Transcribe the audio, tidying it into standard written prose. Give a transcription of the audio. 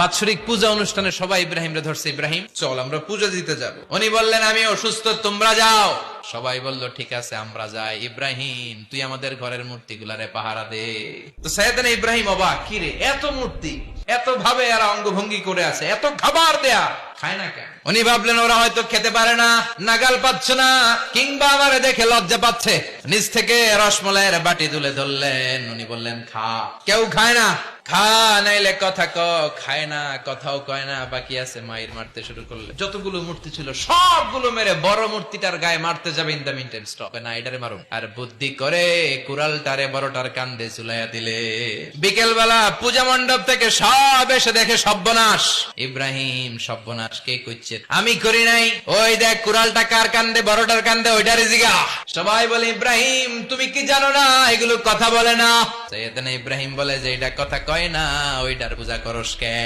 বাৎসরিক পূজা অনুষ্ঠানে সবাই ইব্রাহিম রে ধরছে, ইব্রাহিম চল আমরা পূজা দিতে যাব। উনি বললেন আমি অসুস্থ, তোমরা যাও। সবাই বলল ঠিক আছে আমরা যাই। ইব্রাহিম তুই আমাদের ঘরের মূর্তিগুলারে পাহারা দে। তো সাইয়েদনা ইব্রাহিম অবাক, কি রে এত মূর্তি, এত ভাবে আর অঙ্গভঙ্গি করে আছে, এত খাবার দেয়া, খায় না কেন? উনি ভাবলেন ওরা হয়তো খেতে পারে না, নাগাল পাচ্ছে না, কিংবা আমারে দেখে লজ্জা পাচ্ছে। নিজ থেকে রসমলাইয়ের বাটি তুলে ধরলেন। উনি বললেন খা। কেউ খায় না, খা নাইলে কথা ক। খায় না, কথাও কয় না, বাকি আছে মায়ের মারতে শুরু করলে। যতগুলো মূর্তি ছিল সবগুলো মেরে বড় মূর্তিটার গায়ে মারতে যাবে, ইন দা মিনটাইম স্টপ না, এটারে মারো। আর বুদ্ধি করে কুড়ালটারে বড়টার কান্দে ঝুলাইয়া দিলে। বিকেল বেলা পূজা মণ্ডপ থেকে সব এসে দেখে সর্বনাশ। ইব্রাহিম সর্বনাশ কে করছে? আমি করি নাই। ওই দেখ কুড়ালটা কার কান্দে, বড়টার কান্দে, ওইটারে জিগা। সবাই বলে ইব্রাহিম তুমি কি জানো না এগুলো কথা বলে না? সাইয়েদনা ইব্রাহিম বলে যে এটা কথা কয় না, ওইটার পূজা করস কে?